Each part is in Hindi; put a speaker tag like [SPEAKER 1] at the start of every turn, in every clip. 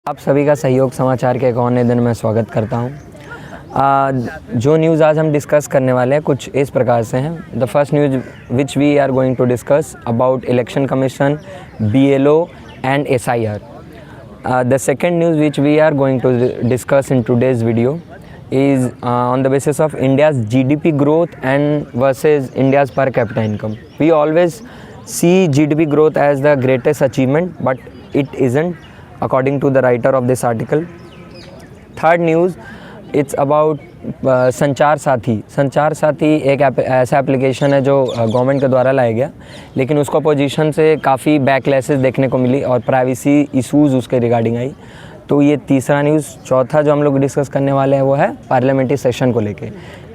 [SPEAKER 1] आप सभी का सहयोग समाचार के एक और नए दिन में स्वागत करता हूं। जो न्यूज़ आज हम डिस्कस करने वाले हैं कुछ इस प्रकार से हैं। The first news which we are going to discuss about election commission, BLO and SIR. The second news which we are going to discuss in today's video is on the basis of India's GDP growth and versus India's per capita income. We always see GDP growth as the greatest achievement, but it isn't according to the writer of this article. Third news, it's about संचार साथी एक ऐसा एप्लीकेशन है जो गवर्नमेंट के द्वारा लाया गया, लेकिन उसको अपोजिशन से काफ़ी बैकलैसेस देखने को मिली और प्राइवेसी इशूज़ उसके रिगार्डिंग आई। तो ये तीसरा न्यूज़। चौथा जो हम लोग डिस्कस करने वाले हैं वो है पार्लियामेंट्री सेशन को लेके।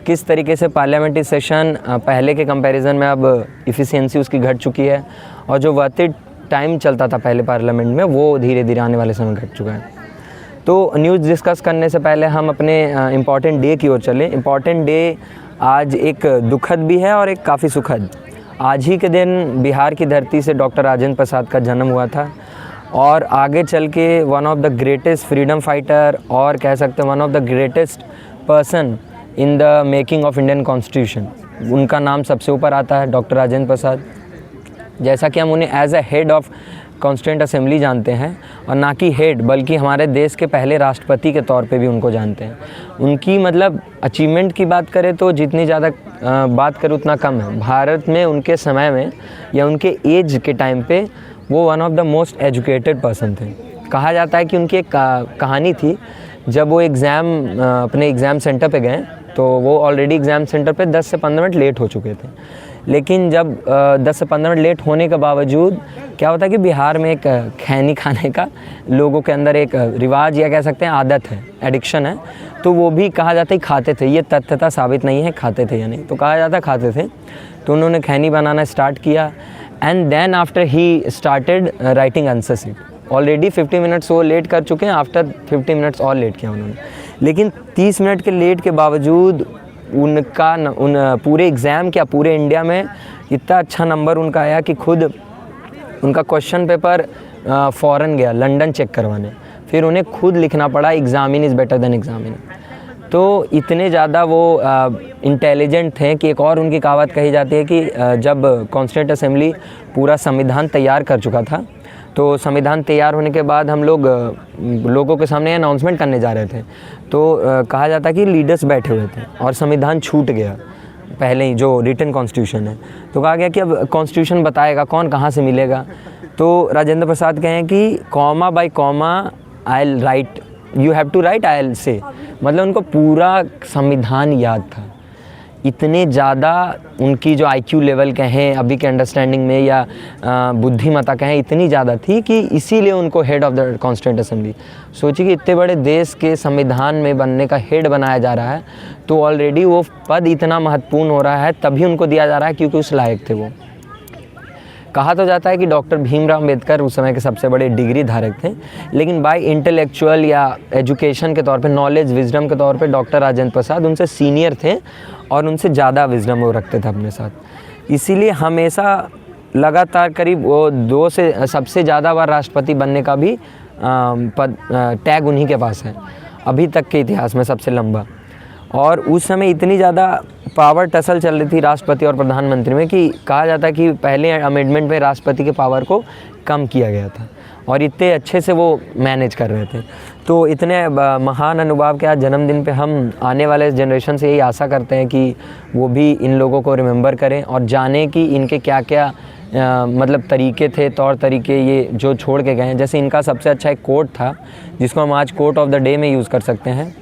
[SPEAKER 1] किस तरीके से पार्लियामेंट्री सेशन पहले के कंपैरिजन में अब इफ़िशियंसी उसकी घट चुकी है और जो वर्थिट टाइम चलता था पहले पार्लियामेंट में वो धीरे धीरे आने वाले समय घट चुका है। तो न्यूज़ डिस्कस करने से पहले हम अपने इम्पॉर्टेंट डे की ओर चलें। इम्पॉर्टेंट डे आज एक दुखद भी है और एक काफ़ी सुखद। आज ही के दिन बिहार की धरती से डॉक्टर राजेंद्र प्रसाद का जन्म हुआ था और आगे चल के one of the greatest freedom fighter और कह सकते हैं one of the greatest person in the making of Indian constitution, उनका नाम सबसे ऊपर आता है, डॉक्टर राजेंद्र प्रसाद। जैसा कि हम उन्हें as a head of constituent assembly जानते हैं और ना कि हेड बल्कि हमारे देश के पहले राष्ट्रपति के तौर पे भी उनको जानते हैं। उनकी मतलब अचीवमेंट की बात करें तो जितनी ज़्यादा बात करें उतना कम है। भारत में उनके समय में या उनके एज के टाइम पे वो one of the most educated person थे। कहा जाता है कि उनकी एक कहानी थी, जब वो अपने एग्ज़ाम सेंटर पे गए तो वो ऑलरेडी एग्ज़ाम सेंटर पे 10 से 15 मिनट लेट हो चुके थे। लेकिन जब 10 से 15 मिनट लेट होने के बावजूद क्या होता है कि बिहार में एक खैनी खाने का लोगों के अंदर एक रिवाज या कह सकते हैं आदत है, एडिक्शन है। तो वो भी कहा जाता है खाते थे, ये तथ्यता साबित नहीं है खाते थे या नहीं, तो कहा जाता है खाते थे। तो उन्होंने खैनी बनाना स्टार्ट किया and then after he started writing answer sheet. Already 50 minutes वो लेट कर चुके हैं, आफ्टर 50 मिनट्स और लेट किया उन्होंने। लेकिन 30 मिनट के लेट के बावजूद उन पूरे एग्ज़ाम क्या पूरे इंडिया में इतना अच्छा नंबर उनका आया कि खुद उनका क्वेश्चन पेपर फ़ॉरेन गया लंदन चेक करवाने, फिर उन्हें खुद लिखना पड़ा examine is better than examine. तो इतने ज़्यादा वो इंटेलिजेंट थे कि एक और उनकी कहावत कही जाती है कि जब कॉन्स्टिट्यूएंट असेंबली पूरा संविधान तैयार कर चुका था तो संविधान तैयार होने के बाद हम लोगों के सामने अनाउंसमेंट करने जा रहे थे, तो कहा जाता कि लीडर्स बैठे हुए थे और संविधान छूट गया पहले ही, जो रिटन कॉन्स्टिट्यूशन है। तो कहा गया कि अब कॉन्स्टिट्यूशन बताएगा कौन, कहाँ से मिलेगा। तो राजेंद्र प्रसाद कहें कि comma by comma I will write, you have to write I will say. मतलब उनको पूरा संविधान याद था। इतने ज़्यादा उनकी जो IQ लेवल कहें अभी के अंडरस्टैंडिंग में या बुद्धिमत्ता कहें इतनी ज़्यादा थी कि इसीलिए उनको head of the constituent assembly. सोचिए कि इतने बड़े देश के संविधान में बनने का हेड बनाया जा रहा है, तो ऑलरेडी वो पद इतना महत्वपूर्ण हो रहा है तभी उनको दिया जा रहा है क्योंकि उस लायक थे वो। कहा तो जाता है कि डॉक्टर भीमराव अम्बेडकर उस समय के सबसे बड़े डिग्री धारक थे, लेकिन बाय इंटेलेक्चुअल या एजुकेशन के तौर पे, नॉलेज विजडम के तौर पे डॉक्टर राजेंद्र प्रसाद उनसे सीनियर थे और उनसे ज़्यादा विजडम वो रखते थे अपने साथ। इसीलिए हमेशा लगातार करीब वो 2 से सबसे ज़्यादा बार राष्ट्रपति बनने का भी टैग उन्हीं के पास है, अभी तक के इतिहास में सबसे लंबा। और उस समय इतनी ज़्यादा पावर टसल चल रही थी राष्ट्रपति और प्रधानमंत्री में कि कहा जाता है कि पहले अमेंडमेंट में राष्ट्रपति के पावर को कम किया गया था और इतने अच्छे से वो मैनेज कर रहे थे। तो इतने महान अनुभव के आज जन्मदिन पे हम आने वाले जनरेशन से यही आशा करते हैं कि वो भी इन लोगों को रिमेंबर करें और जानें कि इनके क्या क्या मतलब तरीके थे, तौर तरीके ये जो छोड़ के गए हैं। जैसे इनका सबसे अच्छा एक कोट था जिसको हम आज कोट ऑफ द डे में यूज़ कर सकते हैं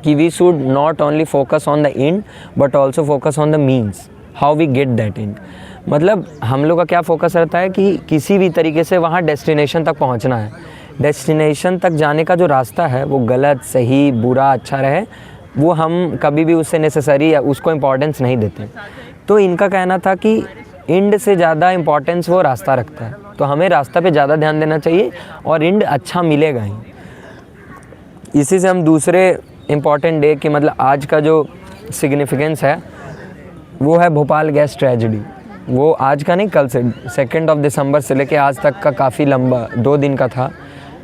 [SPEAKER 1] कि we should not only focus on the end but also focus on the means how we get that end. मतलब हम लोग का क्या फोकस रहता है कि किसी भी तरीके से वहाँ डेस्टिनेशन तक पहुँचना है। डेस्टिनेशन तक जाने का जो रास्ता है वो गलत, सही, बुरा, अच्छा रहे, वो हम कभी भी उससे नेसेसरी या उसको इम्पोर्टेंस नहीं देते। तो इनका कहना था कि एंड से ज़्यादा इम्पोर्टेंस वो रास्ता रखता है, तो हमें रास्ता पे ज़्यादा ध्यान देना चाहिए और एंड अच्छा मिलेगा ही। इसी से हम दूसरे इम्पॉर्टेंट डे की मतलब आज का जो सिग्निफिकेंस है वो है भोपाल गैस ट्रेजेडी। वो आज का नहीं, कल से 2 दिसंबर से लेके आज तक का काफ़ी लंबा 2 दिन का था।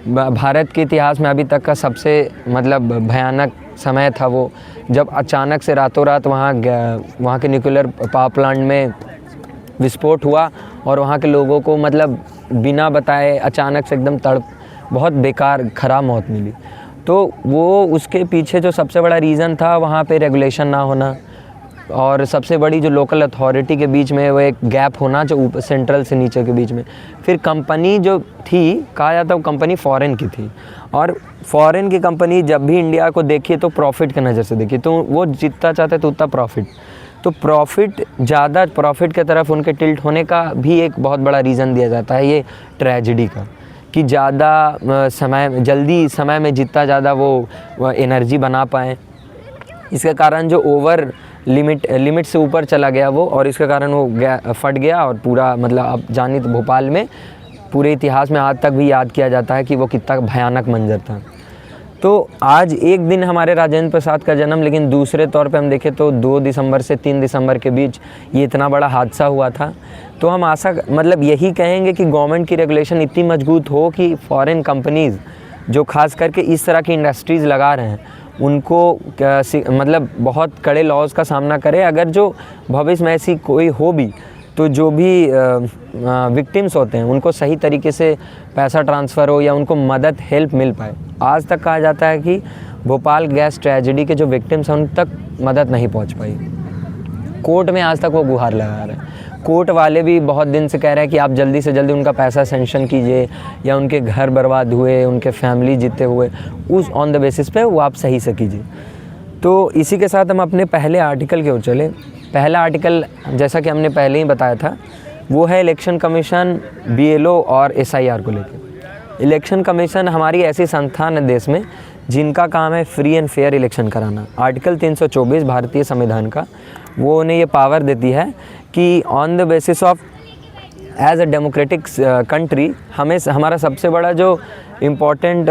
[SPEAKER 1] भारत के इतिहास में अभी तक का सबसे मतलब भयानक समय था वो, जब अचानक से रातों रात वहाँ के न्यूक्लियर पावर प्लांट में विस्फोट हुआ और वहाँ के लोगों को मतलब बिना बताए अचानक से एकदम बहुत बेकार ख़राब मौत मिली। तो वो उसके पीछे जो सबसे बड़ा रीज़न था वहाँ पे रेगुलेशन ना होना, और सबसे बड़ी जो लोकल अथॉरिटी के बीच में वो एक गैप होना जो ऊपर सेंट्रल से नीचे के बीच में। फिर कंपनी जो थी, कहा जाता है वो कंपनी फॉरेन की थी, और फॉरेन की कंपनी जब भी इंडिया को देखी तो प्रॉफिट की नज़र से देखी, तो वो जितना चाहते तो उतना प्रॉफिट, तो ज़्यादा प्रॉफिट की तरफ उनके टिल्ट होने का भी एक बहुत बड़ा रीज़न दिया जाता है ये ट्रेजिडी का, कि जल्दी समय में जितना ज़्यादा वो एनर्जी बना पाएँ, इसके कारण जो ओवर लिमिट से ऊपर चला गया वो, और इसके कारण वो फट गया। और पूरा मतलब अब जानी तो भोपाल में पूरे इतिहास में आज तक भी याद किया जाता है कि वो कितना भयानक मंजर था। तो आज एक दिन हमारे राजेंद्र प्रसाद का जन्म, लेकिन दूसरे तौर पे हम देखें तो 2 दिसंबर से 3 दिसंबर के बीच ये इतना बड़ा हादसा हुआ था। तो हम मतलब यही कहेंगे कि गवर्नमेंट की रेगुलेशन इतनी मजबूत हो कि फॉरेन कंपनीज़ जो खास करके इस तरह की इंडस्ट्रीज़ लगा रहे हैं उनको मतलब बहुत कड़े लॉज का सामना करे। अगर जो भविष्य में ऐसी कोई हो भी तो जो भी विक्टिम्स होते हैं उनको सही तरीके से पैसा ट्रांसफ़र हो या उनको मदद हेल्प मिल पाए। आज तक कहा जाता है कि भोपाल गैस ट्रेजेडी के जो विक्टिम्स हैं उन तक मदद नहीं पहुंच पाई। कोर्ट में आज तक वो गुहार लगा रहे हैं, कोर्ट वाले भी बहुत दिन से कह रहे हैं कि आप जल्दी से जल्दी उनका पैसा सेंक्शन कीजिए, या उनके घर बर्बाद हुए, उनके फैमिली जीते हुए, उस ऑन द बेसिस पे वो आप सही से कीजिए। तो इसी के साथ हम अपने पहले आर्टिकल की ओर चले। पहला आर्टिकल जैसा कि हमने पहले ही बताया था वो है इलेक्शन कमीशन, BLO और SIR को लेकर। इलेक्शन कमीशन हमारी ऐसी संस्थान है देश में जिनका काम है फ्री एंड फेयर इलेक्शन कराना। आर्टिकल 324 भारतीय संविधान का वो उन्हें ये पावर देती है कि on the basis of as a democratic country हमारा सबसे बड़ा जो इम्पोर्टेंट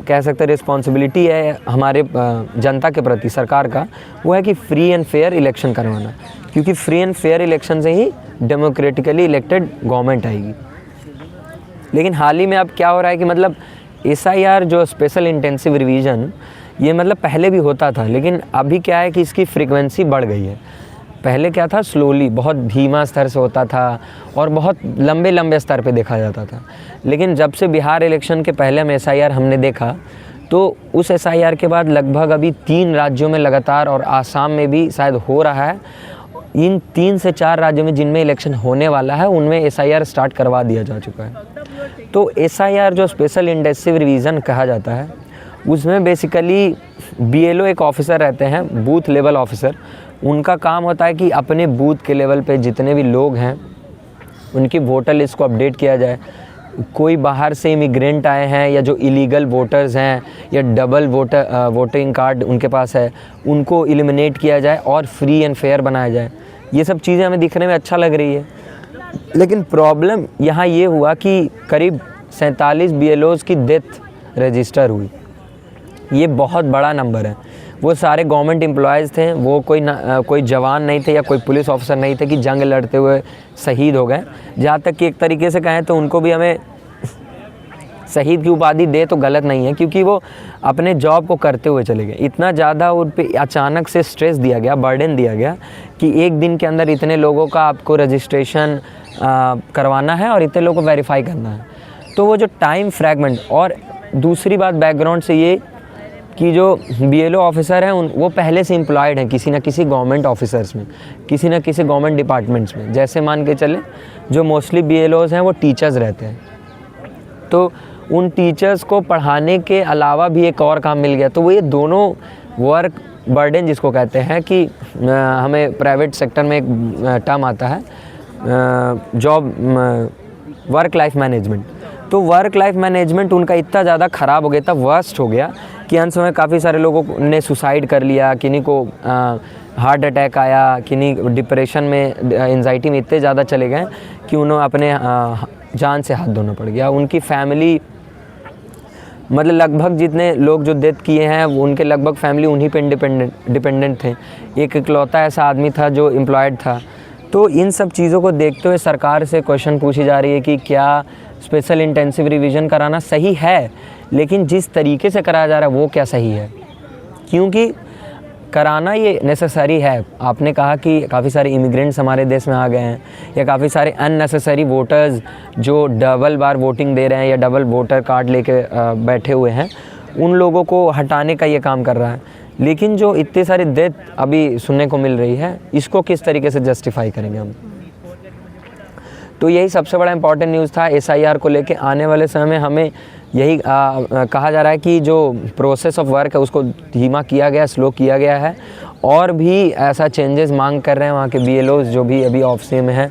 [SPEAKER 1] कह सकते हैं रिस्पॉन्सिबिलिटी है हमारे जनता के प्रति, सरकार का, वो है कि फ्री एंड फेयर इलेक्शन करवाना, क्योंकि फ्री एंड फेयर इलेक्शन से ही डेमोक्रेटिकली इलेक्टेड गवर्नमेंट आएगी। लेकिन हाल ही में अब क्या हो रहा है कि मतलब SIR जो स्पेशल इंटेंसिव रिवीजन, ये मतलब पहले भी होता था, लेकिन अभी क्या है कि इसकी फ्रीक्वेंसी बढ़ गई है। पहले क्या था, स्लोली बहुत धीमा स्तर से होता था और बहुत लंबे स्तर पे देखा जाता था। लेकिन जब से बिहार इलेक्शन के पहले हम SIR हमने देखा तो उस SIR के बाद लगभग अभी 3 राज्यों में लगातार, और आसाम में भी शायद हो रहा है, इन 3 से 4 राज्यों में जिनमें इलेक्शन होने वाला है उनमें SIR स्टार्ट करवा दिया जा चुका है। तो SIR जो स्पेशल इंटेंसिव रिवीजन कहा जाता है उसमें बेसिकली BLO एक ऑफिसर रहते हैं, बूथ लेवल ऑफिसर। उनका काम होता है कि अपने बूथ के लेवल पे जितने भी लोग हैं उनकी वोटर लिस्ट को अपडेट किया जाए। कोई बाहर से इमिग्रेंट आए हैं या जो इलीगल वोटर्स हैं या डबल वोटिंग कार्ड उनके पास है उनको एलिमिनेट किया जाए और फ्री एंड फेयर बनाया जाए। ये सब चीज़ें हमें दिखने में अच्छा लग रही है, लेकिन प्रॉब्लम यहाँ ये हुआ कि करीब 47 BLOs की डेथ रजिस्टर हुई। ये बहुत बड़ा नंबर है। वो सारे गवर्नमेंट एम्प्लॉयज़ थे, वो कोई जवान नहीं थे या कोई पुलिस ऑफिसर नहीं थे कि जंग लड़ते हुए शहीद हो गए। जहाँ तक कि एक तरीके से कहें तो उनको भी हमें शहीद की उपाधि दे तो गलत नहीं है, क्योंकि वो अपने जॉब को करते हुए चले गए। इतना ज़्यादा उन पर अचानक से स्ट्रेस दिया गया, बर्डन दिया गया कि एक दिन के अंदर इतने लोगों का आपको रजिस्ट्रेशन करवाना है और इतने लोगों को वेरीफाई करना है। तो वो जो टाइम फ्रैगमेंट, और दूसरी बात बैकग्राउंड से ये कि जो BLO ऑफिसर हैं वो पहले से एम्प्लॉयड हैं किसी न किसी गवर्नमेंट ऑफिसर्स में, किसी न किसी गवर्नमेंट डिपार्टमेंट्स में। जैसे मान के चले जो मोस्टली BLOs हैं वो टीचर्स रहते हैं, तो उन टीचर्स को पढ़ाने के अलावा भी एक और काम मिल गया। तो वो ये दोनों वर्क बर्डन जिसको कहते हैं कि हमें प्राइवेट सेक्टर में एक टर्म आता है जॉब वर्क लाइफ मैनेजमेंट। तो वर्क लाइफ मैनेजमेंट उनका इतना ज़्यादा ख़राब हो गया था, वर्स्ट हो गया कि अंत में काफ़ी सारे लोगों ने सुसाइड कर लिया, किन्हीं को हार्ट अटैक आया, किन्हीं डिप्रेशन में, एंजाइटी में इतने ज़्यादा चले गए कि उन्हें अपने जान से हाथ धोना पड़ गया। उनकी फैमिली मतलब लगभग जितने लोग जो डेथ किए हैं उनके लगभग फैमिली उन्हीं पे डिपेंडेंट थे। एक इकलौता ऐसा आदमी था जो एम्प्लॉयड था। तो इन सब चीज़ों को देखते हुए सरकार से क्वेश्चन पूछी जा रही है कि क्या स्पेशल इंटेंसिव रिवीजन कराना सही है, लेकिन जिस तरीके से कराया जा रहा है वो क्या सही है, क्योंकि कराना ये नेसेसरी है। आपने कहा कि काफ़ी सारे इमिग्रेंट्स हमारे देश में आ गए हैं, या काफ़ी सारे अननेसेसरी वोटर्स जो डबल बार वोटिंग दे रहे हैं या डबल वोटर कार्ड लेके बैठे हुए हैं, उन लोगों को हटाने का ये काम कर रहा है। लेकिन जो इतने सारे डेथ अभी सुनने को मिल रही है, इसको किस तरीके से जस्टिफाई करेंगे हम। तो यही सबसे बड़ा इम्पॉर्टेंट न्यूज़ था SIR को लेके। आने वाले समय में हमें यही कहा जा रहा है कि जो प्रोसेस ऑफ वर्क है उसको धीमा किया गया, स्लो किया गया है, और भी ऐसा चेंजेस मांग कर रहे हैं वहाँ के BLOs जो भी अभी ऑफिस में हैं।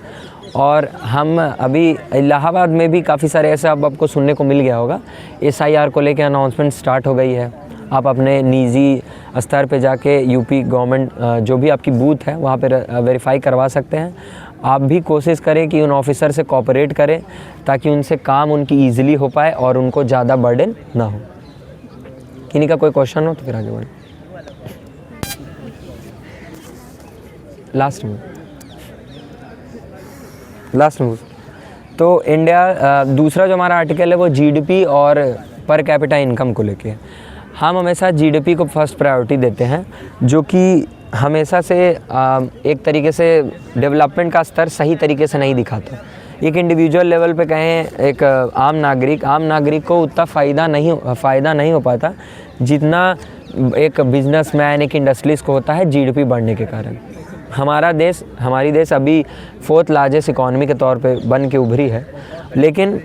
[SPEAKER 1] और हम अभी इलाहाबाद में भी काफ़ी सारे ऐसा अब आपको सुनने को मिल गया होगा, SIR को लेके अनाउंसमेंट स्टार्ट हो गई है। आप अपने निजी स्तर पे जाके UP गवर्नमेंट जो भी आपकी बूथ है वहाँ पे वेरीफाई करवा सकते हैं। आप भी कोशिश करें कि उन ऑफिसर से कोऑपरेट करें ताकि उनसे काम उनकी ईजिली हो पाए और उनको ज़्यादा बर्डन ना हो। किन्हीं का कोई क्वेश्चन हो तो फिर आगे बढ़ें। लास्ट में तो इंडिया दूसरा जो हमारा आर्टिकल है वो GDP और पर कैपिटा इनकम को लेके। हम हमेशा GDP को फर्स्ट प्रायोरिटी देते हैं, जो कि हमेशा से एक तरीके से डेवलपमेंट का स्तर सही तरीके से नहीं दिखाता। एक इंडिविजुअल लेवल पे कहें, एक आम नागरिक को उतना फ़ायदा नहीं हो पाता जितना एक बिजनेसमैन, एक इंडस्ट्रियलिस्ट को होता है GDP बढ़ने के कारण। हमारी देश अभी 4th लार्जेस्ट इकॉनमी के तौर पे बन के उभरी है, लेकिन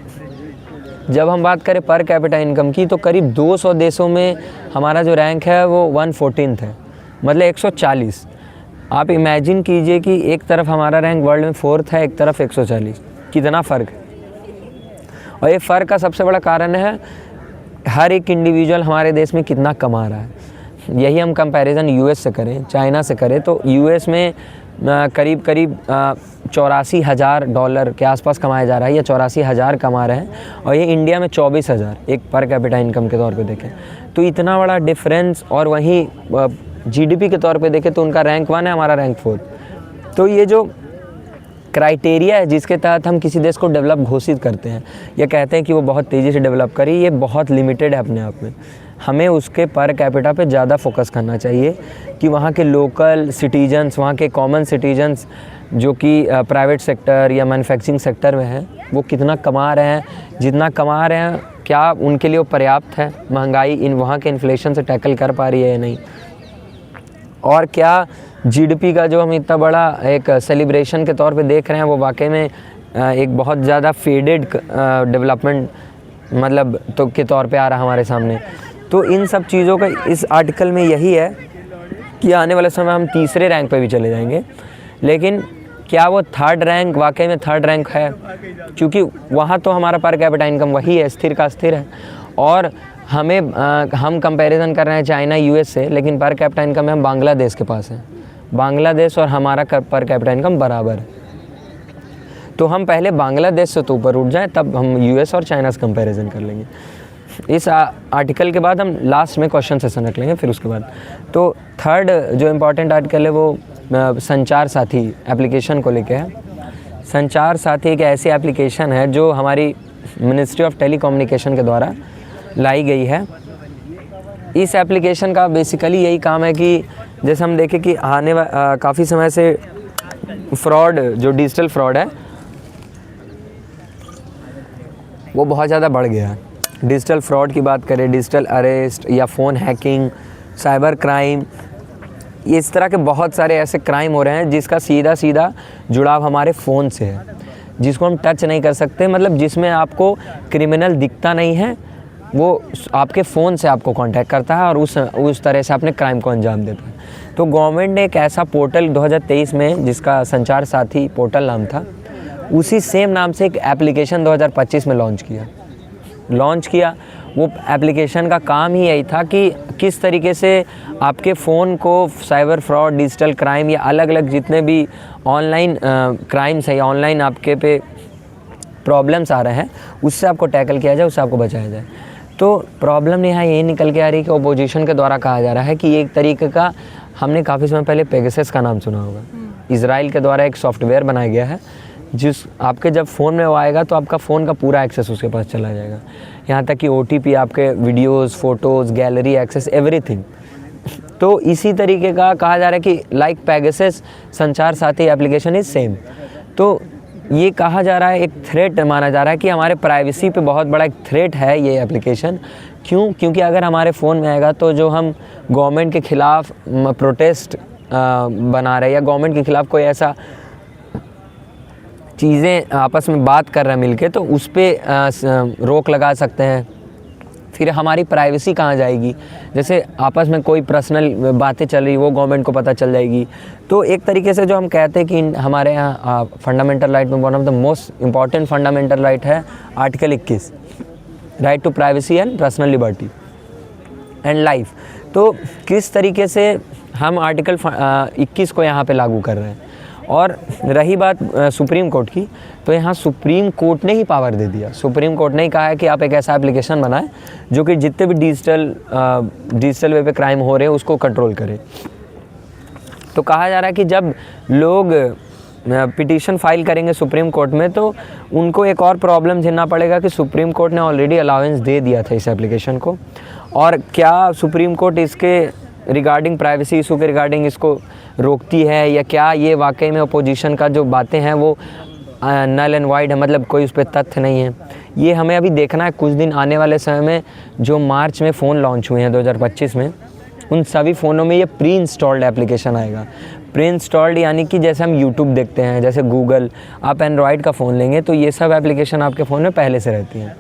[SPEAKER 1] जब हम बात करें पर कैपिटा इनकम की तो करीब 200 देशों में हमारा जो रैंक है वो 114th है, मतलब 140। आप इमेजिन कीजिए कि एक तरफ हमारा रैंक वर्ल्ड में 4th है, एक तरफ 140, कितना फ़र्क है। और ये फ़र्क का सबसे बड़ा कारण है हर एक इंडिविजुअल हमारे देश में कितना कमा रहा है। यही हम कंपैरिजन US से करें, चाइना से करें, तो US में करीब $84,000 के आसपास कमाया जा रहा है, या 84,000 कमा रहे हैं, और ये इंडिया में 24,000 एक पर कैपिटा इनकम के तौर पे देखें तो इतना बड़ा डिफरेंस। और वहीं GDP के तौर पे देखें तो उनका रैंक 1 है, हमारा रैंक 4। तो ये जो क्राइटेरिया है जिसके तहत हम किसी देश को डेवलप घोषित करते हैं या कहते हैं कि वो बहुत तेज़ी से डेवलप करे, ये बहुत लिमिटेड है अपने आप में। हमें उसके पर कैपिटा पे ज़्यादा फोकस करना चाहिए कि वहाँ के लोकल सिटीजन्स, वहाँ के कॉमन सिटीजन्स जो कि प्राइवेट सेक्टर या मैन्युफैक्चरिंग सेक्टर में हैं, वो कितना कमा रहे हैं, जितना कमा रहे हैं क्या उनके लिए वो पर्याप्त है, महंगाई इन वहाँ के इन्फ्लेशन से टैकल कर पा रही है या नहीं, और क्या GDP का जो हम इतना बड़ा एक सेलिब्रेशन के तौर पे देख रहे हैं वो वाकई में एक बहुत ज़्यादा फेडेड डेवलपमेंट मतलब तो के तौर पे आ रहा है हमारे सामने। तो इन सब चीज़ों का इस आर्टिकल में यही है कि आने वाले समय हम तीसरे रैंक पे भी चले जाएंगे, लेकिन क्या वो 3rd रैंक वाकई में 3rd रैंक है, क्योंकि वहाँ तो हमारा पर कैपिटा इनकम वही है, स्थिर का स्थिर है, और हम कंपैरिजन कर रहे हैं चाइना US से, लेकिन पर कैपिटा इनकम में हम बांग्लादेश के पास हैं। बांग्लादेश और हमारा पर कैपिटा इनकम बराबर है, तो हम पहले बांग्लादेश से तो ऊपर उठ जाएं, तब हम US और चाइना से कंपैरिजन कर लेंगे। इस आर्टिकल के बाद हम लास्ट में क्वेश्चन सेशन रख लेंगे फिर उसके बाद। तो 3rd जो इम्पॉर्टेंट आर्टिकल है वो संचार साथी एप्लीकेशन को लेके है। संचार साथी एक ऐसी एप्लीकेशन है जो हमारी मिनिस्ट्री ऑफ टेलीकम्युनिकेशन के द्वारा लाई गई है। इस एप्लीकेशन का बेसिकली यही काम है कि जैसे हम देखें कि काफ़ी समय से फ्रॉड, जो डिजिटल फ्रॉड है वो बहुत ज़्यादा बढ़ गया है। डिजिटल फ्रॉड की बात करें, डिजिटल अरेस्ट या फ़ोन हैकिंग, साइबर क्राइम, इस तरह के बहुत सारे ऐसे क्राइम हो रहे हैं जिसका सीधा जुड़ाव हमारे फ़ोन से है, जिसको हम टच नहीं कर सकते, मतलब जिसमें आपको क्रिमिनल दिखता नहीं है, वो आपके फ़ोन से आपको कांटेक्ट करता है और उस तरह से अपने क्राइम को अंजाम देता है। तो गवर्नमेंट ने एक ऐसा पोर्टल 2023 में, जिसका संचार साथी पोर्टल नाम था, उसी सेम नाम से एक एप्लीकेशन 2025 में लॉन्च किया। वो एप्लीकेशन का काम ही यही था कि किस तरीके से आपके फ़ोन को साइबर फ्रॉड, डिजिटल क्राइम या अलग अलग जितने भी ऑनलाइन क्राइम्स है या ऑनलाइन आपके पे प्रॉब्लम्स आ रहे हैं, उससे आपको टैकल किया जाए, उससे आपको बचाया जाए। तो प्रॉब्लम यहाँ यही निकल के आ रही है कि ओपोजिशन के द्वारा कहा जा रहा है कि एक तरीके का, हमने काफ़ी समय पहले पेगासस का नाम सुना होगा, इजराइल के द्वारा एक सॉफ्टवेयर बनाया गया है जिस आपके जब फ़ोन में वो आएगा तो आपका फ़ोन का पूरा एक्सेस उसके पास चला जाएगा, यहाँ तक कि OTP, आपके videos, photos, gallery access, everything. तो इसी तरीके का कहा जा रहा है कि लाइक पेगासस संचार साथी एप्लीकेशन इज़ सेम। तो ये कहा जा रहा है, एक थ्रेट माना जा रहा है कि हमारे प्राइवेसी पे बहुत बड़ा एक थ्रेट है ये एप्लीकेशन। क्यों? क्योंकि अगर हमारे फ़ोन में आएगा तो जो हम गवर्नमेंट के ख़िलाफ़ प्रोटेस्ट बना रहे हैं या गवर्नमेंट के ख़िलाफ़ कोई ऐसा चीज़ें आपस में बात कर रहे हैं मिलके, तो उस पर रोक लगा सकते हैं। फिर हमारी प्राइवेसी कहाँ जाएगी? जैसे आपस में कोई पर्सनल बातें चल रही वो गवर्नमेंट को पता चल जाएगी। तो एक तरीके से जो हम कहते हैं कि हमारे यहाँ फंडामेंटल राइट में one of the most important fundamental right है article 21, right to privacy and personal liberty and life. तो किस तरीके से हम आर्टिकल 21 को यहाँ पे लागू कर रहे हैं। और रही बात सुप्रीम कोर्ट की, तो यहाँ सुप्रीम कोर्ट ने ही पावर दे दिया। सुप्रीम कोर्ट ने ही कहा है कि आप एक ऐसा एप्लीकेशन बनाएं जो कि जितने भी डिजिटल वे पे क्राइम हो रहे हैं उसको कंट्रोल करे। तो कहा जा रहा है कि जब लोग पिटीशन फाइल करेंगे सुप्रीम कोर्ट में तो उनको एक और प्रॉब्लम झेलना पड़ेगा कि सुप्रीम कोर्ट ने ऑलरेडी अलाउंस दे दिया था इस एप्लीकेशन को, और क्या सुप्रीम कोर्ट इसके रिगार्डिंग प्राइवेसी इशू के रिगार्डिंग इसको रोकती है, या क्या ये वाकई में अपोजिशन का जो बातें हैं वो नल एंड वाइड है, मतलब कोई उस पर तथ्य नहीं है। ये हमें अभी देखना है। कुछ दिन आने वाले समय में जो मार्च में फ़ोन लॉन्च हुए हैं 2025 में, उन सभी फ़ोनों में ये प्री इंस्टॉल्ड एप्लीकेशन आएगा। प्री इंस्टॉल्ड यानी कि जैसे हम यूट्यूब देखते हैं, जैसे गूगल, आप एंड्रॉयड का फ़ोन लेंगे तो ये सब एप्लीकेशन आपके फ़ोन में पहले से रहती हैं।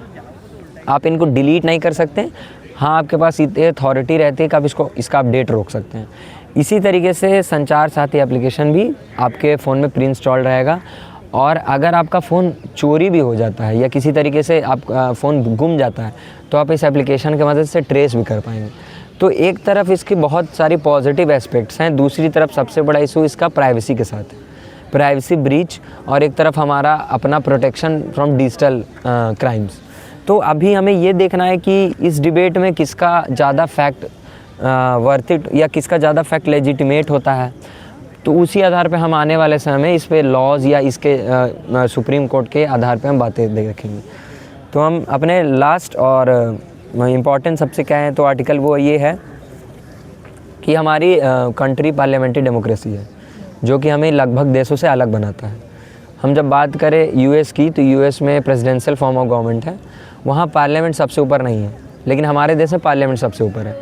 [SPEAKER 1] आप इनको डिलीट नहीं कर सकते। हाँ, आपके पास इतनी अथॉरिटी रहती है कि आप इसका अपडेट रोक सकते हैं। इसी तरीके से संचार साथी एप्लीकेशन भी आपके फ़ोन में प्री इंस्टॉल रहेगा, और अगर आपका फ़ोन चोरी भी हो जाता है या किसी तरीके से आपका फ़ोन गुम जाता है तो आप इस एप्लीकेशन की मदद से ट्रेस भी कर पाएंगे। तो एक तरफ इसकी बहुत सारी पॉजिटिव एस्पेक्ट्स हैं, दूसरी तरफ सबसे बड़ा इशू इसका प्राइवेसी के साथ है, प्राइवेसी ब्रीच, और एक तरफ हमारा अपना प्रोटेक्शन फ्रॉम डिजिटल क्राइम्स। तो अभी हमें ये देखना है कि इस डिबेट में किसका ज़्यादा फैक्ट वर्थ इट या किसका ज़्यादा फैक्ट लेजिटिमेट होता है। तो उसी आधार पे हम आने वाले समय में इस पे लॉज या इसके सुप्रीम कोर्ट के आधार पे हम बातें देखेंगे। तो हम अपने लास्ट और इम्पॉर्टेंट सबसे क्या है तो आर्टिकल वो ये है कि हमारी कंट्री पार्लियामेंट्री डेमोक्रेसी है, जो कि हमें लगभग देशों से अलग बनाता है। हम जब बात करें यूएस की, तो यूएस में प्रेसिडेंशियल फॉर्म ऑफ गवर्नमेंट है, वहाँ पार्लियामेंट सबसे ऊपर नहीं है, लेकिन हमारे देश में पार्लियामेंट सबसे ऊपर है।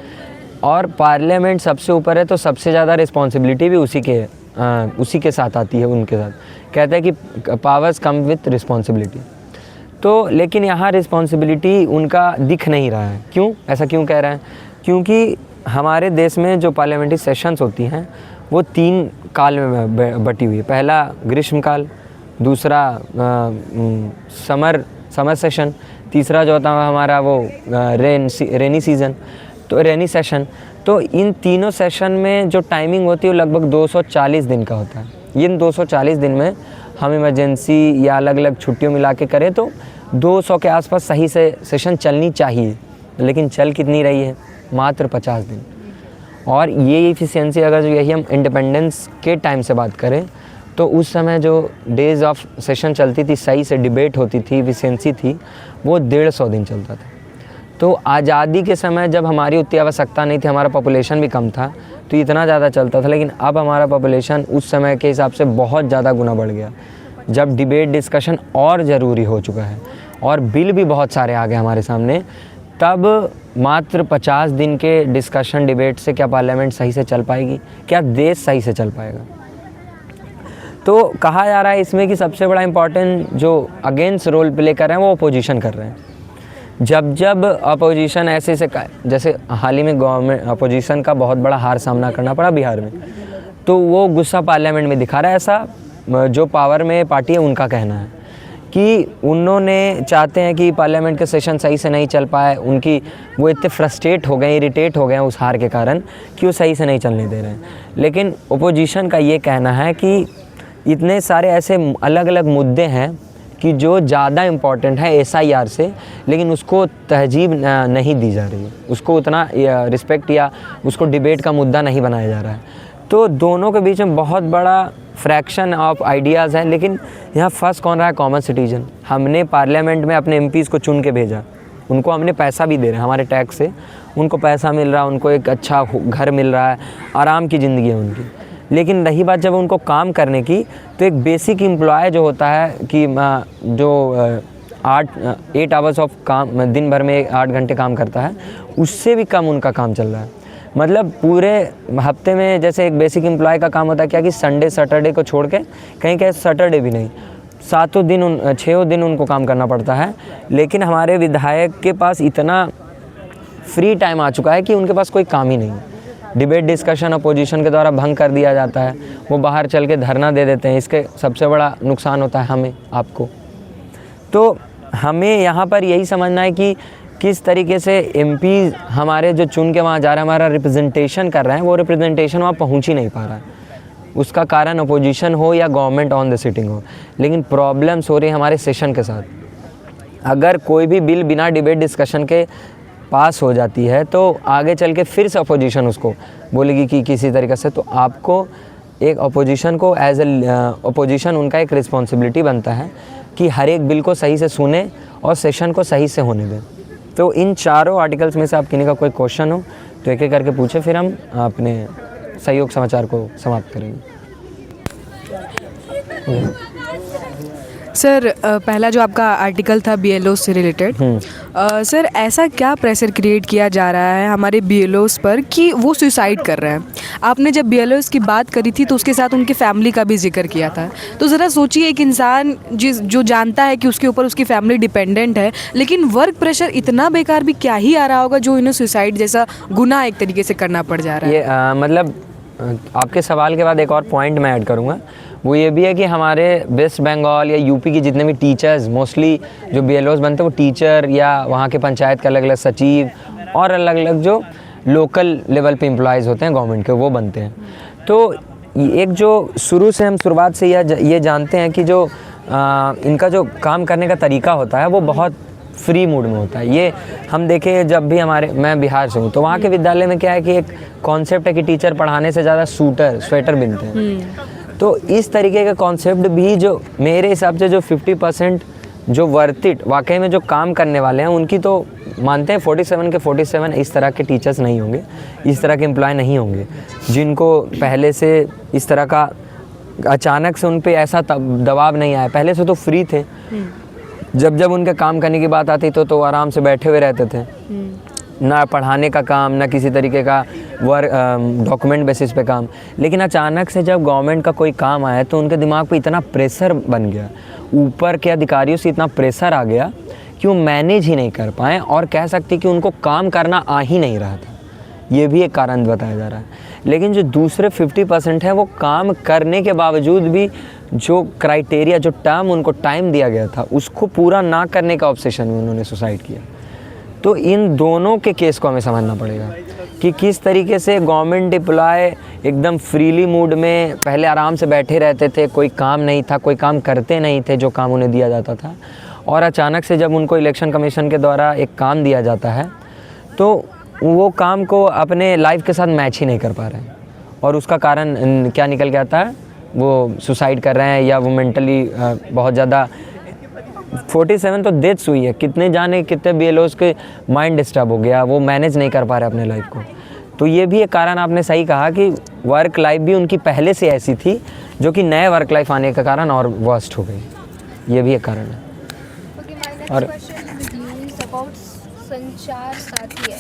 [SPEAKER 1] और पार्लियामेंट सबसे ऊपर है तो सबसे ज़्यादा रिस्पॉन्सिबिलिटी भी उसी के साथ आती है, उनके साथ। कहते हैं कि पावर्स कम विथ रिस्पॉन्सिबिलिटी। तो लेकिन यहाँ रिस्पॉन्सिबिलिटी उनका दिख नहीं रहा है। क्यों? ऐसा क्यों कह रहे हैं? क्योंकि हमारे देश में जो पार्लियामेंट्री सेशंस होती हैं वो 3 काल में बटी हुई है। पहला ग्रीष्मकाल, दूसरा समर सेशन, तीसरा जो होता है हमारा वो रेनी सीज़न, तो रेनी सेशन। तो इन तीनों सेशन में जो टाइमिंग होती है वो लगभग 240 दिन का होता है। इन 240 दिन में हम इमरजेंसी या अलग अलग छुट्टियों मिला के करें तो 200 के आसपास सही से सेशन चलनी चाहिए, लेकिन चल कितनी रही है? मात्र 50 दिन। और ये इफ़िशियंसी अगर जो यही हम इंडिपेंडेंस के टाइम से बात करें तो उस समय जो डेज़ ऑफ सेशन चलती थी, सही से डिबेट होती थी, इफ़िशियंसी थी, वो 150 दिन चलता था। तो आज़ादी के समय जब हमारी उतनी आवश्यकता नहीं थी, हमारा पॉपुलेशन भी कम था, तो इतना ज़्यादा चलता था। लेकिन अब हमारा पॉपुलेशन उस समय के हिसाब से बहुत ज़्यादा गुना बढ़ गया, जब डिबेट डिस्कशन और ज़रूरी हो चुका है और बिल भी बहुत सारे आ गए हमारे सामने, तब मात्र 50 दिन के डिस्कशन डिबेट से क्या पार्लियामेंट सही से चल पाएगी? क्या देश सही से चल पाएगा? तो कहा जा रहा है इसमें कि सबसे बड़ा इम्पॉर्टेंट जो अगेंस्ट रोल प्ले कर रहे हैं वो अपोजिशन कर रहे हैं। जब अपोजिशन ऐसे जैसे हाल ही में गवर्नमेंट अपोजिशन का बहुत बड़ा हार सामना करना पड़ा बिहार में, तो वो गुस्सा पार्लियामेंट में दिखा रहा है। ऐसा जो पावर में पार्टी है उनका कहना है कि उन्होंने चाहते हैं कि पार्लियामेंट के सेशन सही से नहीं चल पाए, उनकी वो इतने फ्रस्ट्रेट हो गए, इरिटेट हो गए उस हार के कारण कि वो सही से नहीं चलने दे रहे हैं। लेकिन अपोजिशन का ये कहना है कि इतने सारे ऐसे अलग अलग मुद्दे हैं कि जो ज़्यादा इम्पॉर्टेंट है SIR से, लेकिन उसको तहजीब नहीं दी जा रही है, उसको उतना रिस्पेक्ट या उसको डिबेट का मुद्दा नहीं बनाया जा रहा है। तो दोनों के बीच में बहुत बड़ा फ्रैक्शन ऑफ आइडियाज़ है। लेकिन यहाँ फर्स्ट कौन रहा है? Common citizen. हमने पार्लियामेंट में अपने एमपीज़ को चुन के भेजा, उनको हमने पैसा भी दे रहे हैं, हमारे टैक्स से उनको पैसा मिल रहा है, उनको एक अच्छा घर मिल रहा है, आराम की ज़िंदगी है उनकी। लेकिन रही बात जब उनको काम करने की, तो एक बेसिक एम्प्लॉय जो होता है कि जो 8 आवर्स ऑफ काम दिन भर में 8 घंटे काम करता है, उससे भी कम उनका काम चल रहा है। मतलब पूरे हफ्ते में जैसे एक बेसिक एम्प्लॉय का काम होता है क्या कि संडे सैटरडे को छोड़ के, कहीं कहीं सैटरडे भी नहीं, 6 दिन उनको काम करना पड़ता है। लेकिन हमारे विधायक के पास इतना फ्री टाइम आ चुका है कि उनके पास कोई काम ही नहीं। डिबेट डिस्कशन अपोजिशन के द्वारा भंग कर दिया जाता है, वो बाहर चल के धरना दे देते हैं। इसके सबसे बड़ा नुकसान होता है हमें, आपको। तो हमें यहाँ पर यही समझना है कि किस तरीके से एमपी हमारे जो चुन के वहाँ जा रहे हैं, हमारा रिप्रेजेंटेशन कर रहे हैं, वो रिप्रेजेंटेशन वहाँ पहुँच ही नहीं पा रहा है। उसका कारण अपोजिशन हो या गवर्नमेंट ऑन द सिटिंग हो, लेकिन प्रॉब्लम्स हो रही है हमारे सेशन के साथ। अगर कोई भी बिल बिना डिबेट डिस्कशन के पास हो जाती है तो आगे चल के फिर से अपोजिशन उसको बोलेगी कि किसी तरीके से। तो आपको एक अपोजिशन को एज अपोजिशन उनका एक रिस्पॉन्सिबिलिटी बनता है कि हर एक बिल को सही से सुने और सेशन को सही से होने दें। तो इन चारों आर्टिकल्स में से आप किन्हीं का कोई क्वेश्चन हो तो एक एक करके पूछे, फिर हम अपने सहयोग समाचार को समाप्त करेंगे।
[SPEAKER 2] सर, पहला जो आपका आर्टिकल था BLOs से रिलेटेड, सर ऐसा क्या प्रेशर क्रिएट किया जा रहा है हमारे BLOs पर कि वो सुसाइड कर रहे हैं? आपने जब BLOs की बात करी थी तो उसके साथ उनके फैमिली का भी जिक्र किया था। तो ज़रा सोचिए, एक इंसान जो जानता है कि उसके ऊपर उसकी फैमिली डिपेंडेंट है, लेकिन वर्क प्रेशर इतना बेकार भी क्या ही आ रहा होगा जो इन्हें सुसाइड जैसा गुनाह एक तरीके से करना पड़ जा रहा है।
[SPEAKER 1] ये मतलब आपके सवाल के बाद एक और पॉइंट मैं ऐड करूँगा, वो ये भी है कि हमारे वेस्ट बंगाल या यूपी की जितने भी टीचर्स, मोस्टली जो BLOs बनते हैं वो टीचर या वहाँ के पंचायत के अलग अलग सचिव और अलग अलग जो लोकल लेवल पे एम्प्लॉयज़ होते हैं गवर्नमेंट के, वो बनते हैं। तो एक जो शुरुआत से ये जानते हैं कि जो इनका जो काम करने का तरीका होता है वो बहुत फ्री मूड में होता है। ये हम देखें, जब भी मैं बिहार से हूँ तो वहाँ के विद्यालय में क्या है कि एक कॉन्सेप्ट है कि टीचर पढ़ाने से ज़्यादा स्वेटर बिनते हैं। तो इस तरीके का कॉन्सेप्ट भी जो मेरे हिसाब से जो 50% जो वर्थ इट वाकई में जो काम करने वाले हैं उनकी, तो मानते हैं 47 के 47 इस तरह के टीचर्स नहीं होंगे, इस तरह के एम्प्लॉय नहीं होंगे जिनको पहले से इस तरह का अचानक से उन पे ऐसा दबाव नहीं आया। पहले से तो फ्री थे, जब उनके काम करने की बात आती तो आराम से बैठे हुए रहते थे, ना पढ़ाने का काम, ना किसी तरीके का डॉक्यूमेंट बेसिस पे काम। लेकिन अचानक से जब गवर्नमेंट का कोई काम आया तो उनके दिमाग पे इतना प्रेशर बन गया, ऊपर के अधिकारियों से इतना प्रेशर आ गया कि वो मैनेज ही नहीं कर पाए, और कह सकते कि उनको काम करना आ ही नहीं रहा था। ये भी एक कारण बताया जा रहा है। लेकिन जो दूसरे 50% है वो काम करने के बावजूद भी जो क्राइटेरिया, जो टर्म उनको टाइम दिया गया था उसको पूरा ना करने का ऑब्सेशन में उन्होंने सुसाइड किया। तो इन दोनों के केस को हमें समझना पड़ेगा कि किस तरीके से गवर्नमेंट एम्प्लॉय एकदम फ्रीली मूड में पहले आराम से बैठे रहते थे, कोई काम नहीं था, कोई काम करते नहीं थे जो काम उन्हें दिया जाता था, और अचानक से जब उनको इलेक्शन कमीशन के द्वारा एक काम दिया जाता है तो वो काम को अपने लाइफ के साथ मैच ही नहीं कर पा रहे हैं, और उसका कारण क्या निकल के आता है? वो सुसाइड कर रहे हैं या वो मेंटली बहुत ज़्यादा 47 तो डेथ्स हुई है, कितने BLOs के माइंड डिस्टर्ब हो गया, वो मैनेज नहीं कर पा रहे अपने लाइफ को। तो ये भी एक कारण आपने सही कहा कि वर्क लाइफ भी उनकी पहले से ऐसी थी जो कि नए वर्क लाइफ आने के कारण और वर्स्ट हो गई, ये भी एक कारण है। और
[SPEAKER 3] संचार साथी है,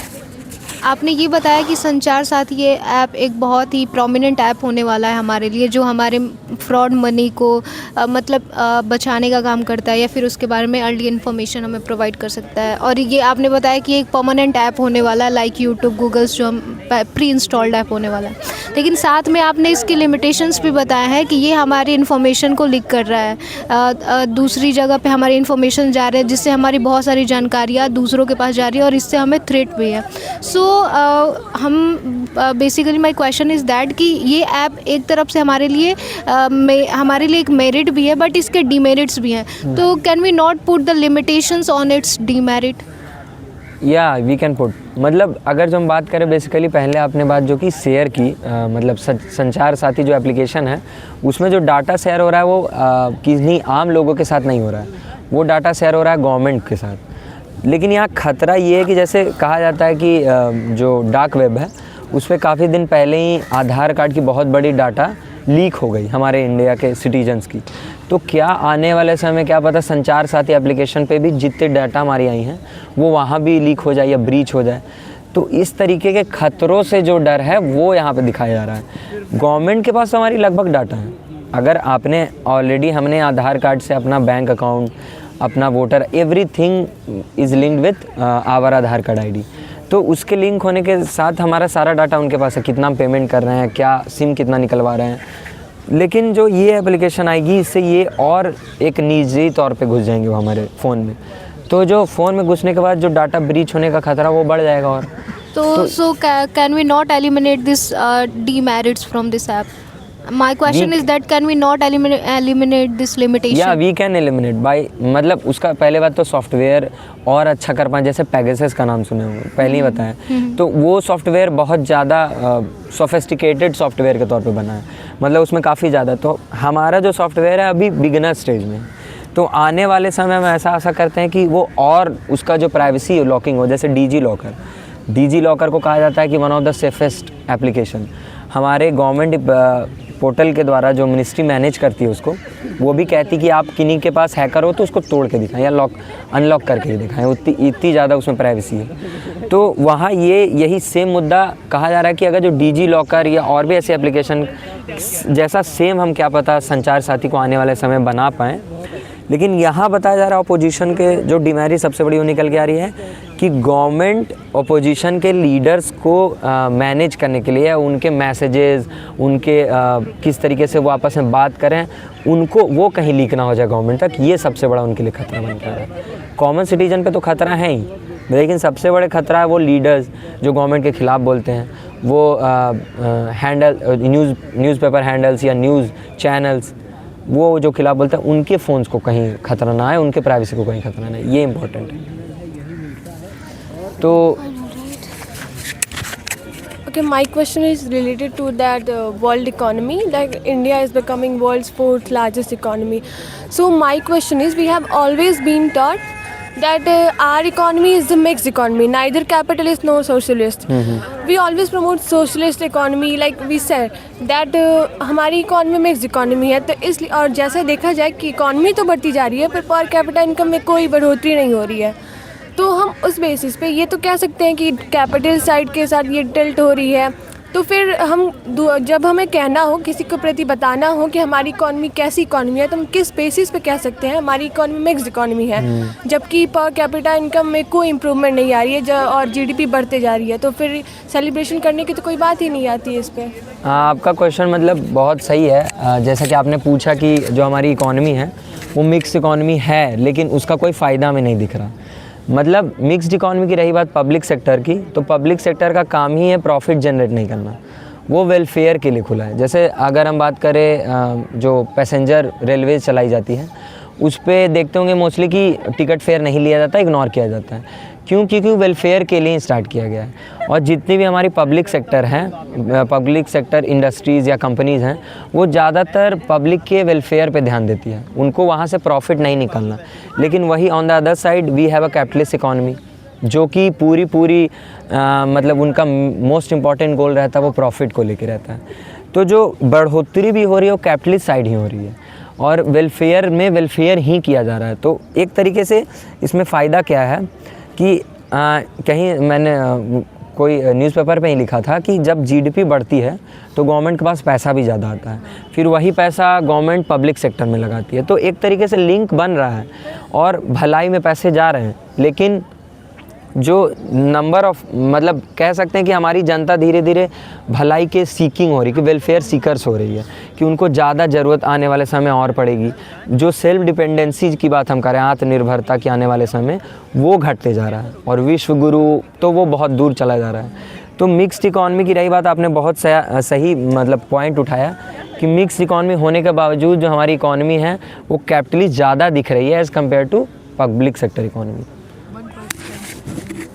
[SPEAKER 3] आपने ये बताया कि संचार साथी ये ऐप एक बहुत ही प्रोमिनेंट ऐप होने वाला है हमारे लिए, जो हमारे फ्रॉड मनी को बचाने का काम करता है, या फिर उसके बारे में अर्ली इन्फॉर्मेशन हमें प्रोवाइड कर सकता है। और ये आपने बताया कि एक परमानेंट ऐप होने वाला है, लाइक यूट्यूब, गूगल्स, जो हम प्री इंस्टॉल्ड ऐप होने वाला है। लेकिन साथ में आपने इसकी लिमिटेशंस भी बताया है कि ये हमारी इन्फॉर्मेशन को लीक कर रहा है, दूसरी जगह पे हमारी इन्फॉर्मेशन जा रही है, जिससे हमारी बहुत सारी जानकारियाँ दूसरों के पास जा रही है, और इससे हमें थ्रेट भी है। सो हम basically my question is that कि ये ऐप एक तरफ से हमारे लिए एक मेरिट भी है, बट इसके डीमेरिट्स भी हैं। तो can we not put the limitations on its demerit?
[SPEAKER 1] या वी कैन पुट, मतलब अगर जो हम बात करें बेसिकली पहले आपने बात जो कि शेयर की, मतलब संचार साथी जो एप्लीकेशन है उसमें जो डाटा शेयर हो रहा है वो किन्हीं आम लोगों के साथ नहीं हो रहा है, वो डाटा शेयर हो रहा है गवर्नमेंट के साथ। लेकिन यहाँ खतरा ये है कि जैसे कहा जाता है कि जो डार्क वेब है उस पर काफ़ी दिन पहले ही आधार कार्ड की बहुत बड़ी डाटा लीक हो गई हमारे इंडिया के सिटीजन्स की। तो क्या आने वाले समय में क्या पता संचार साथी एप्लीकेशन पे भी जितने डाटा हमारी आई हैं वो वहाँ भी लीक हो जाए या ब्रीच हो जाए। तो इस तरीके के खतरों से जो डर है वो यहाँ पे दिखाया जा रहा है। गवर्नमेंट के पास हमारी लगभग डाटा है, अगर आपने ऑलरेडी हमने आधार कार्ड से अपना बैंक अकाउंट, अपना voter, everything is linked with our Aadhaar card ID, तो उसके लिंक होने के साथ हमारा सारा डाटा उनके पास है, कितना पेमेंट कर रहे हैं, क्या सिम कितना निकलवा रहे हैं। लेकिन जो ये एप्लीकेशन आएगी इससे ये और एक निजी तौर पे घुस जाएंगे वो हमारे फ़ोन में, तो जो फ़ोन में घुसने के बाद जो डाटा ब्रीच होने का खतरा वो बढ़ जाएगा। और
[SPEAKER 3] तो so can we not eliminate this demerits from this app? My question is that can we not eliminate this limitation?
[SPEAKER 1] या वी कैन एलिमिनेट बाय, मतलब उसका पहले बात तो सॉफ्टवेयर और अच्छा कर पाएँ, जैसे पेगासस का नाम सुने होंगे, पहले ही बताया, तो वो सॉफ्टवेयर बहुत ज़्यादा सोफिस्टिकेटेड सॉफ्टवेयर के तौर पे बना है, मतलब उसमें काफ़ी ज़्यादा। तो हमारा जो सॉफ्टवेयर है अभी बिगिनर स्टेज में, तो आने वाले समय में ऐसा आशा करते हैं कि वो और उसका जो प्राइवेसी लॉकिंग हो, जैसे डिजी लॉकर को कहा जाता है कि one of the safest application. हमारे गवर्नमेंट पोर्टल के द्वारा जो मिनिस्ट्री मैनेज करती है उसको, वो भी कहती है कि आप किन्हीं के पास हैकर हो तो उसको तोड़ के दिखाएं या अनलॉक करके दिखाएं, इतनी ज़्यादा उसमें प्राइवेसी है। तो वहाँ यही सेम मुद्दा कहा जा रहा है कि अगर जो डिजी लॉकर या और भी ऐसे एप्लीकेशन जैसा सेम हम क्या पता संचार साथी को आने वाले समय बना पाएँ। लेकिन यहाँ बताया जा रहा है अपोजिशन के जो डिमेरिट सबसे बड़ी वो निकल के आ रही है कि गवर्नमेंट अपोजिशन के लीडर्स को मैनेज करने के लिए, उनके मैसेजेस, उनके किस तरीके से वो आपस में बात करें, उनको वो कहीं लीक ना हो जाए गवर्नमेंट तक, ये सबसे बड़ा उनके लिए खतरा बन रहा है। कॉमन सिटीजन पे तो खतरा है ही, लेकिन सबसे बड़े खतरा है वो लीडर्स जो गवर्नमेंट के ख़िलाफ़ बोलते हैं, वो न्यूज़पेपर हैंडल्स या न्यूज़ चैनल्स वो जो खिलाफ बोलते हैं, उनके फ़ोन्स को कहीं खतरा ना आए, उनके प्राइवेसी को कहीं खतरा ना आए, ये इम्पोर्टेंट है। तो
[SPEAKER 4] Okay, my question is related to that world economy. Like India is becoming world's 4th largest economy. So my question is, we have always been taught that our economy is the mixed economy, neither capitalist nor socialist. We always promote socialist economy, like we said that हमारी economy mixed economy है, तो इसलिए और जैसे देखा जाए कि economy तो बढ़ती जा रही है पर per capita income में कोई बढ़ोतरी नहीं हो रही है, तो हम उस बेसिस पे ये तो कह सकते हैं कि कैपिटल साइड के साथ ये टिल्ट हो रही है। तो फिर हम जब हमें कहना हो, किसी को प्रति बताना हो कि हमारी इकॉनमी कैसी इकॉनमी है, तो हम किस बेसिस पे कह सकते हैं हमारी इकॉनमी मिक्स्ड इकॉनमी है, जबकि पर कैपिटा इनकम में कोई इम्प्रूवमेंट नहीं आ रही है और जीडीपी बढ़ते जा रही है, तो फिर सेलिब्रेशन करने की तो कोई बात ही नहीं आती है इस पर।
[SPEAKER 1] आपका क्वेश्चन मतलब बहुत सही है। जैसा कि आपने पूछा कि जो हमारी इकॉनमी है वो मिक्स इकॉनमी है, लेकिन उसका कोई फ़ायदा हमें नहीं दिख रहा। मतलब मिक्स्ड इकॉनमी की रही बात पब्लिक सेक्टर की, तो पब्लिक सेक्टर का काम ही है प्रॉफिट जनरेट नहीं करना, वो वेलफेयर के लिए खुला है। जैसे अगर हम बात करें जो पैसेंजर रेलवेज चलाई जाती है, उस पे देखते होंगे मोस्टली कि टिकट फेयर नहीं लिया जाता, इग्नोर किया जाता है। क्यों? क्योंकि वेलफेयर के लिए स्टार्ट किया गया है। और जितनी भी हमारी पब्लिक सेक्टर हैं, पब्लिक सेक्टर इंडस्ट्रीज़ या कंपनीज़ हैं, वो ज़्यादातर पब्लिक के वेलफेयर पे ध्यान देती है, उनको वहाँ से प्रॉफिट नहीं निकलना। लेकिन वही on the other side we have a capitalist economy, जो कि पूरी मतलब उनका मोस्ट इम्पॉर्टेंट गोल रहता है वो प्रॉफिट को लेके रहता है। तो जो बढ़ोतरी भी हो रही है वो कैपिटलिस्ट साइड ही हो रही है और वेलफेयर में वेलफेयर ही किया जा रहा है। तो एक तरीके से इसमें फ़ायदा क्या है कि कहीं मैंने कोई न्यूज़पेपर पे ही लिखा था कि जब जीडीपी बढ़ती है तो गवर्नमेंट के पास पैसा भी ज़्यादा आता है, फिर वही पैसा गवर्नमेंट पब्लिक सेक्टर में लगाती है। तो एक तरीके से लिंक बन रहा है और भलाई में पैसे जा रहे हैं, लेकिन जो नंबर ऑफ मतलब कह सकते हैं कि हमारी जनता धीरे धीरे भलाई के सीकिंग हो रही है, कि वेलफेयर सीकर्स हो रही है, कि उनको ज़्यादा ज़रूरत आने वाले समय और पड़ेगी। जो सेल्फ डिपेंडेंसी की बात हम करें, आत्मनिर्भरता की आने वाले समय, वो घटते जा रहा है और विश्व गुरु तो वो बहुत दूर चला जा रहा है। तो मिक्स्ड इकॉनमी की रही बात, आपने बहुत सही मतलब पॉइंट उठाया कि मिक्स्ड इकॉनमी होने के बावजूद जो हमारी इकॉनमी है वो कैपिटलिस्ट ज़्यादा दिख रही है as compared to public sector economy.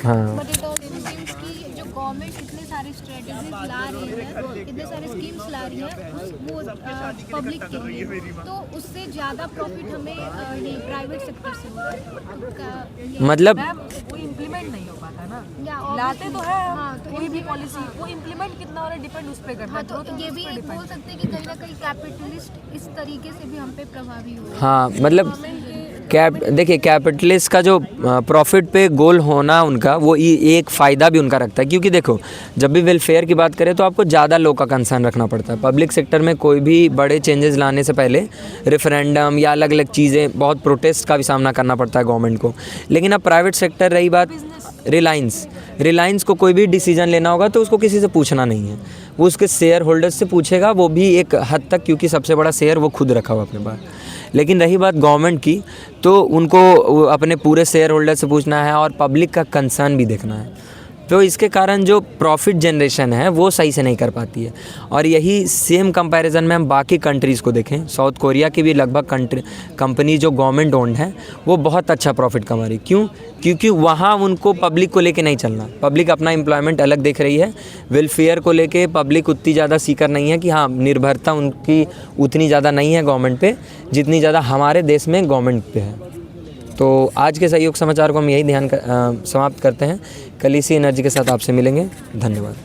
[SPEAKER 1] हाँ।
[SPEAKER 3] बट इट ऑल सीम्स कि जो गवर्नमेंट इतने सारे स्ट्रेटजीज ला रही है, इतने सारे स्कीम्स ला रही है वो पब्लिक के लिए, तो उससे ज़्यादा प्रॉफिट हमें ये प्राइवेट सेक्टर से होता है। तो क्या-
[SPEAKER 1] मतलब
[SPEAKER 2] वो इम्प्लीमेंट नहीं हो पाता ना,
[SPEAKER 3] या
[SPEAKER 2] लाते तो है
[SPEAKER 3] हाँ, तो
[SPEAKER 2] कोई भी पॉलिसी, वो इम्प्लीमेंट कितना हो रहा है डिपेंड उस पर करता
[SPEAKER 3] हाँ,
[SPEAKER 2] है।
[SPEAKER 3] तो ये भी एक बोल सकते हैं कि कहीं ना कहीं कैपिटलिस्ट इस तरीके से भी हम पे प्रभावी हो रहे हैं।
[SPEAKER 1] हाँ, मतलब देखिए कैपिटलिस्ट का जो प्रॉफिट पे गोल होना उनका, वो एक फ़ायदा भी उनका रखता है, क्योंकि देखो जब भी वेलफेयर की बात करें तो आपको ज़्यादा लोग का कंसर्न रखना पड़ता है। पब्लिक सेक्टर में कोई भी बड़े चेंजेस लाने से पहले रेफरेंडम या अलग अलग चीज़ें, बहुत प्रोटेस्ट का भी सामना करना पड़ता है गवर्नमेंट को। लेकिन अब प्राइवेट सेक्टर, रही बात रिलायंस को कोई भी डिसीजन लेना होगा तो उसको किसी से पूछना नहीं है, वो उसके शेयर होल्डर्स से पूछेगा, वो भी एक हद तक, क्योंकि सबसे बड़ा शेयर वो खुद रखा हुआ अपने पास। लेकिन रही बात गवर्नमेंट की, तो उनको अपने पूरे शेयर होल्डर से पूछना है और पब्लिक का कंसर्न भी देखना है, तो इसके कारण जो प्रॉफिट जनरेशन है वो सही से नहीं कर पाती है। और यही सेम कंपैरिजन में हम बाकी कंट्रीज़ को देखें, साउथ कोरिया की भी लगभग कंपनी जो गवर्नमेंट ओन्ड है वो बहुत अच्छा प्रॉफिट कमा रही। क्यों? क्योंकि वहाँ उनको पब्लिक को लेके नहीं चलना, पब्लिक अपना एम्प्लॉयमेंट अलग देख रही है, वेलफेयर को लेके पब्लिक उतनी ज़्यादा सीकर नहीं है कि हाँ, निर्भरता उनकी उतनी ज़्यादा नहीं है गवर्नमेंट पे जितनी ज़्यादा हमारे देश में गवर्नमेंट पे है। तो आज के सहयोग समाचार को हम यही समाप्त करते हैं। कल इसी एनर्जी के साथ आपसे मिलेंगे। धन्यवाद।